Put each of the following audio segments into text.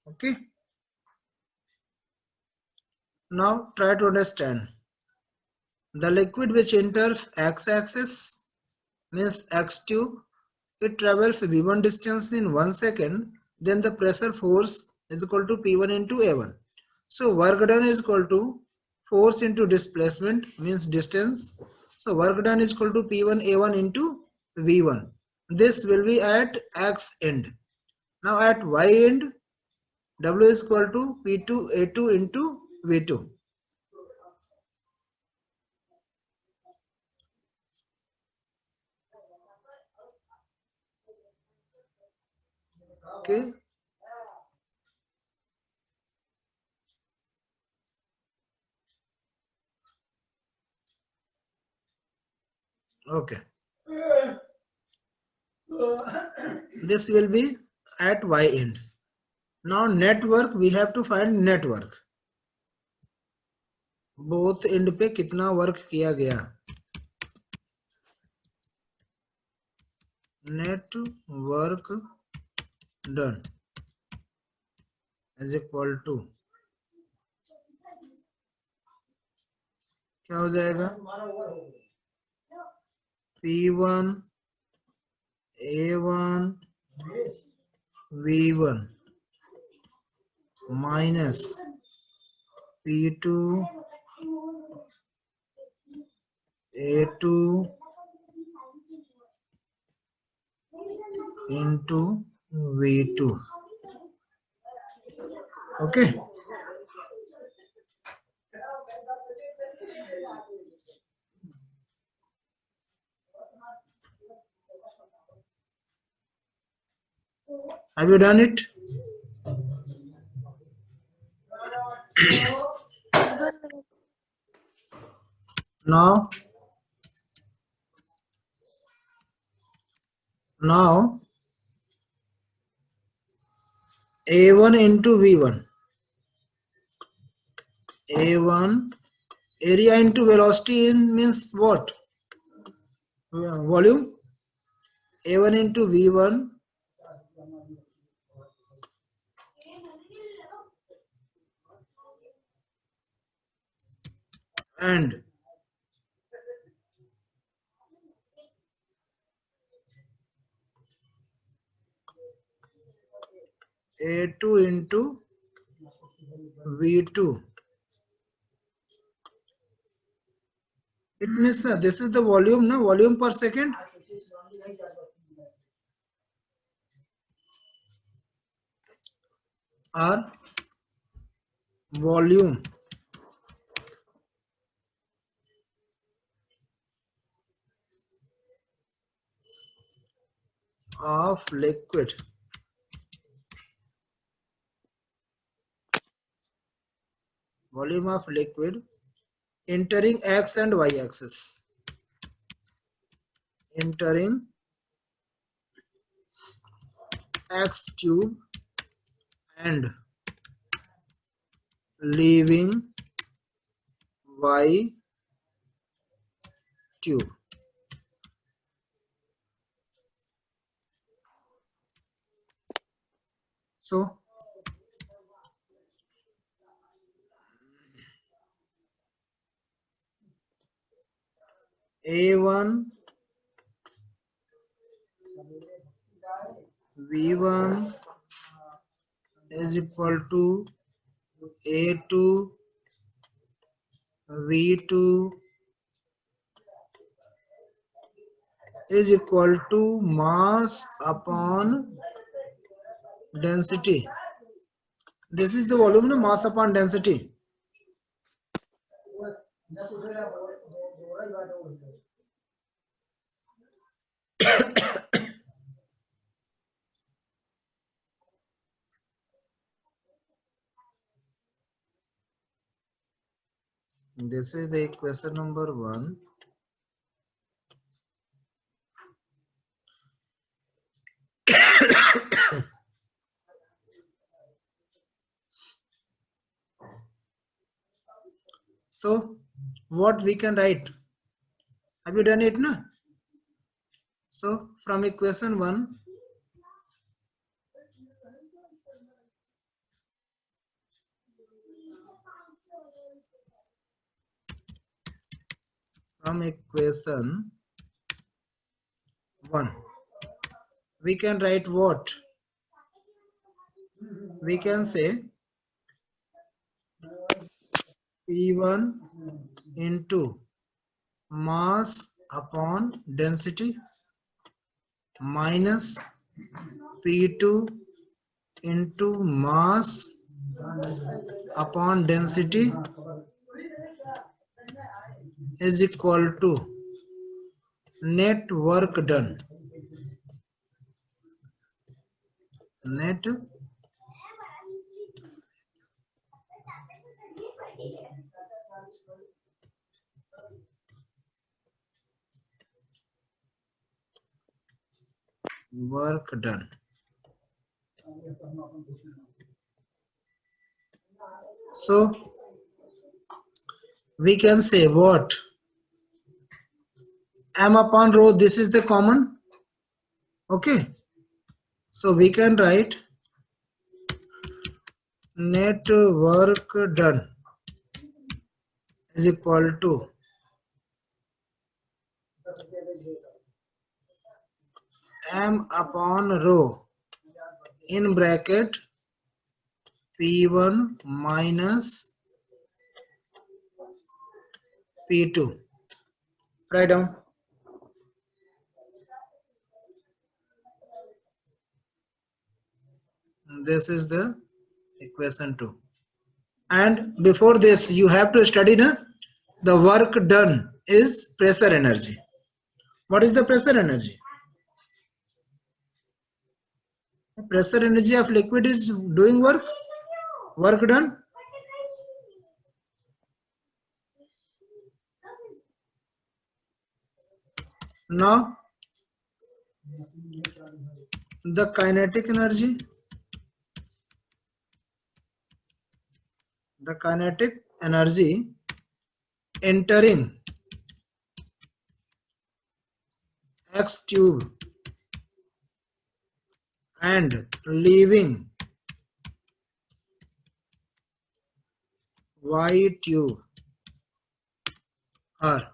Okay. Now try to understand. The liquid which enters x-axis means x tube. It travels v1 distance in 1 second. Then the pressure force is equal to P1 into A1. So work done is equal to force into displacement means distance. So work done is equal to P1 A1 into V1. This will be at x end. Now at y end, W is equal to P2 A2 into V2. Okay. Okay. This will be at y end. Now network, we have to find network. Both end पे कितना work किया गया. Net work done is equal to क्या हो जाएगा. P1 A1 V1 minus P2 A2 into V2. Okay. Have you done it? Now A1 into V1. A1 area into velocity means what? Volume. A1 into V1 and A2 into V2. It means this is the volume, no? Volume per second. Or volume of liquid. Volume of liquid entering x and y axis. Entering x tube and leaving y tube. So A1 V1 is equal to A2 V2 is equal to mass upon density. This is the volume, no? Mass upon density. This is the equation number 1. So what we can write? Have you done it, no? So from equation 1, From equation 1, we can write what? We can say P1 into mass upon density minus P2 into mass upon density is equal to net work done. Net work done. So we can say what? M upon rho, this is the common. Okay. So we can write net work done is equal to M upon rho in bracket P1 minus P2. Write down. This is the equation 2. And before this, you have to study the work done is pressure energy. What is the pressure energy? Pressure energy of liquid is doing work. Work done. Now, the kinetic energy. The kinetic energy entering X tube and leaving Y tube are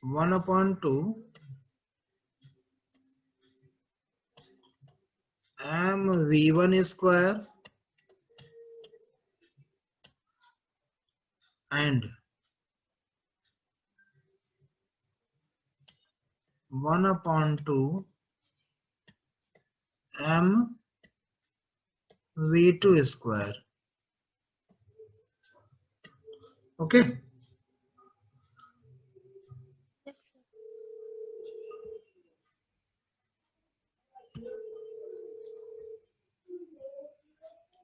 1/2 mv1 square and 1/2 mv2 square. Okay.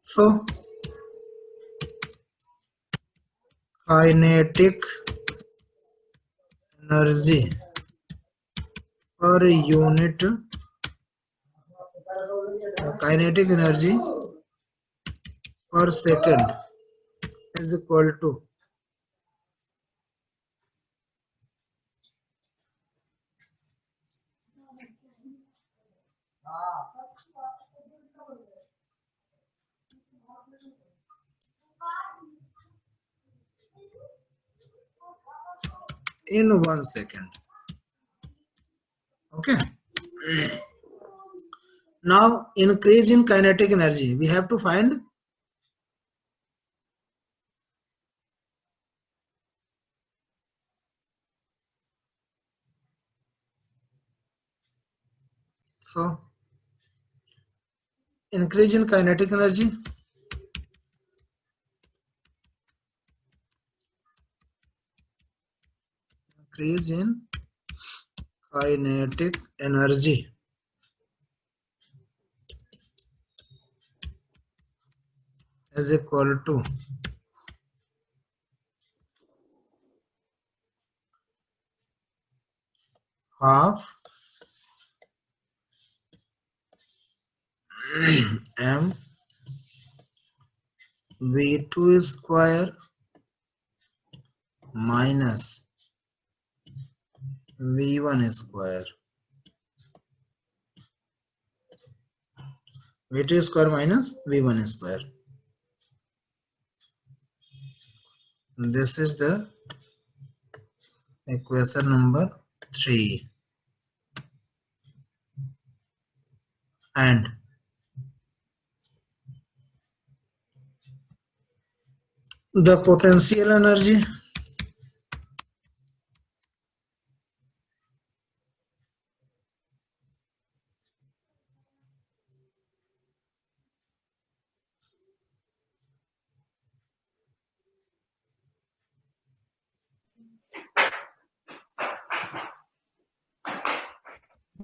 So kinetic energy per unit, kinetic energy per second is equal to in 1 second. Okay. Now increase in kinetic energy, we have to find. So increase in kinetic energy, increase in kinetic energy is equal to half m v2 square minus v1 square, v2 square minus v1 square. This is the equation number 3. And the potential energy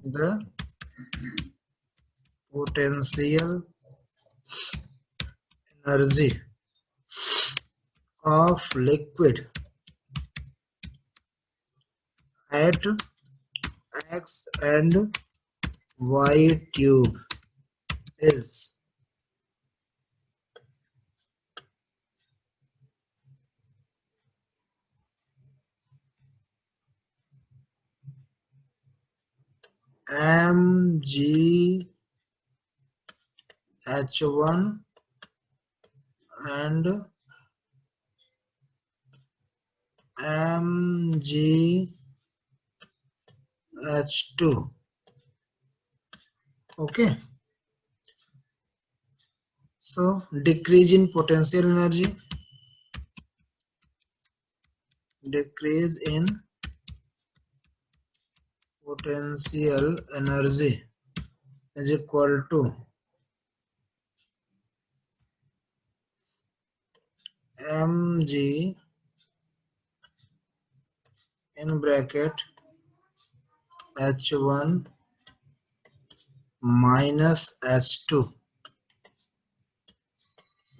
the potential energy of liquid at X and Y tube is mgh1 and mgh2. Okay, so decrease in potential energy, decrease in potential energy is equal to mg in bracket h1 minus h2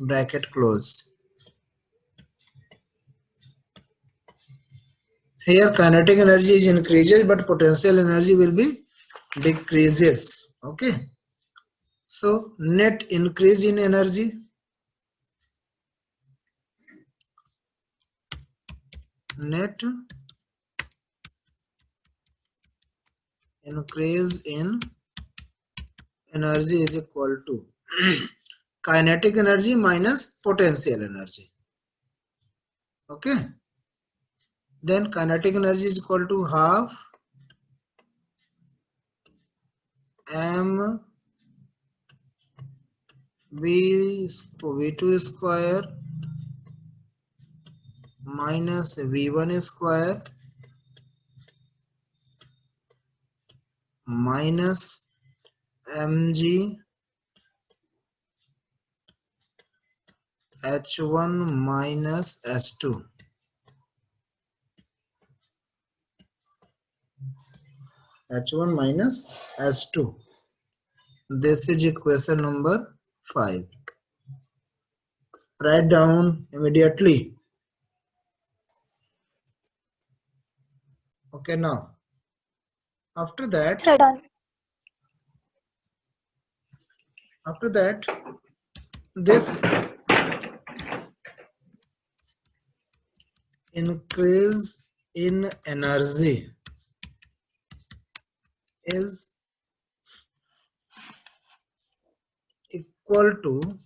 bracket close. Here kinetic energy is increases but potential energy will be decreases. Okay, so net increase in energy, net increase in energy is equal to kinetic energy minus potential energy. Okay, then kinetic energy is equal to half m v2 square minus v1 square minus mg h1 minus h2. h1 minus h2. This is equation number 5. Write down immediately. Okay, now after that this increase in energy is equal to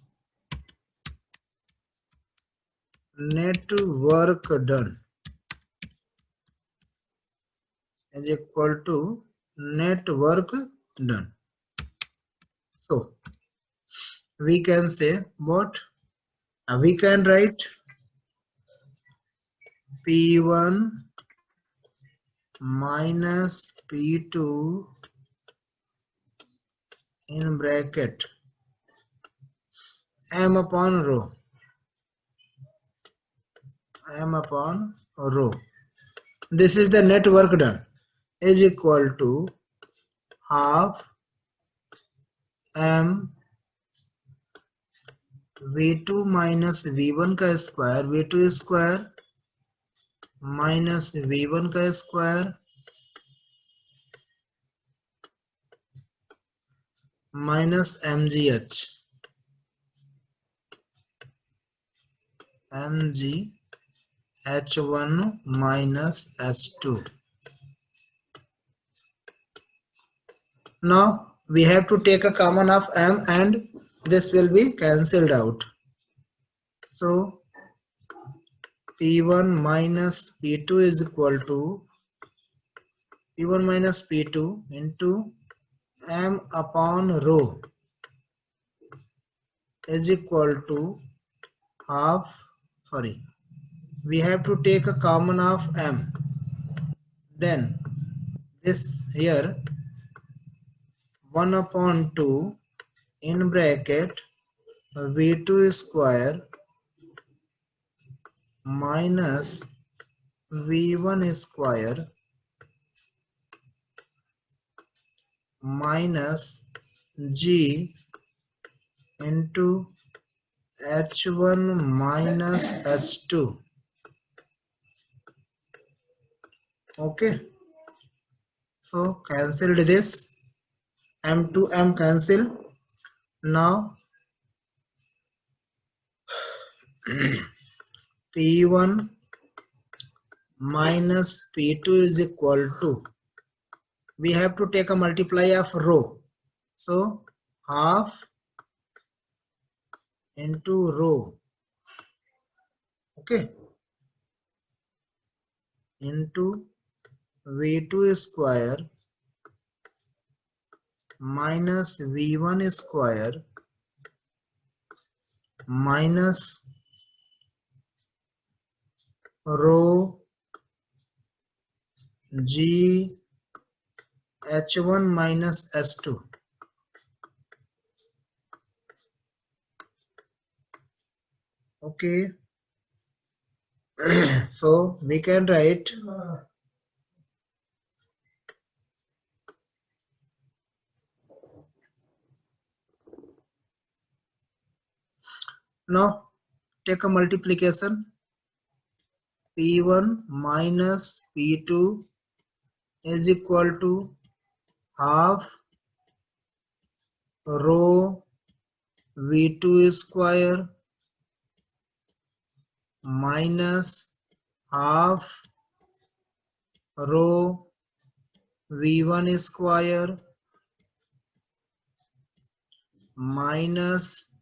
net work done is equal to net work done. So we can say what? We can write P1 minus P2 in bracket m upon rho, m upon rho. This is the net work done is equal to half m v2 minus v1 का square, v2 square minus v1 का square minus mgh H1 minus H2. Now we have to take a common of M and this will be cancelled out. So P1 minus P2 is equal to P1 minus P2 into M upon rho is equal to half, we have to take a common of M. Then this here 1 upon 2 in bracket V2 square minus V1 square minus G into H1 minus H2. Okay, so cancelled this, M to M cancel. Now P1 minus P2 is equal to, we have to take a multiply of rho, so half into rho, okay, into V2 square minus V1 square minus rho G H1 minus H2. Okay, so we can write now take a multiplication. P1 minus P2 is equal to half rho V2 square minus half rho V1 square minus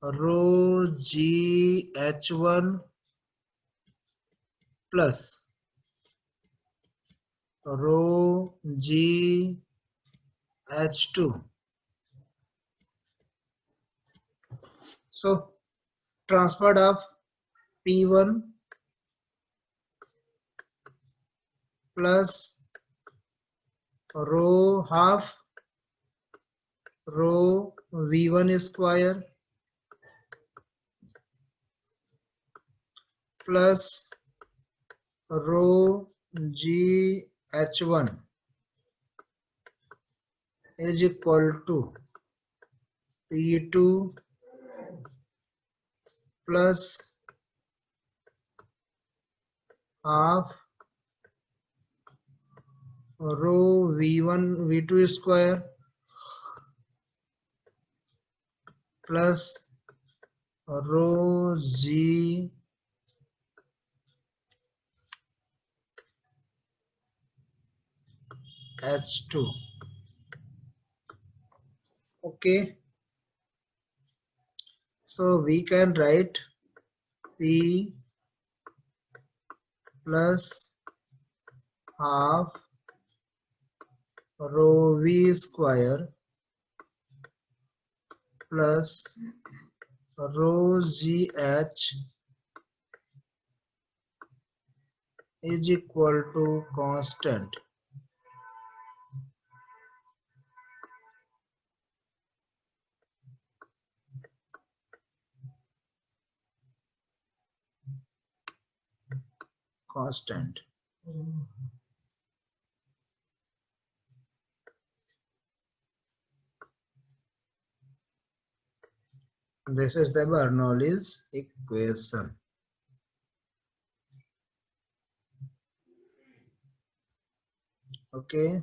rho G H1 plus rho G H2. So transferred of P1 plus rho half rho V1 square plus rho G H1 is equal to P2 plus half rho V1 V2 square plus rho G H2. Okay, so we can write P plus half rho V square plus rho GH is equal to constant. This is the Bernoulli's equation. Okay.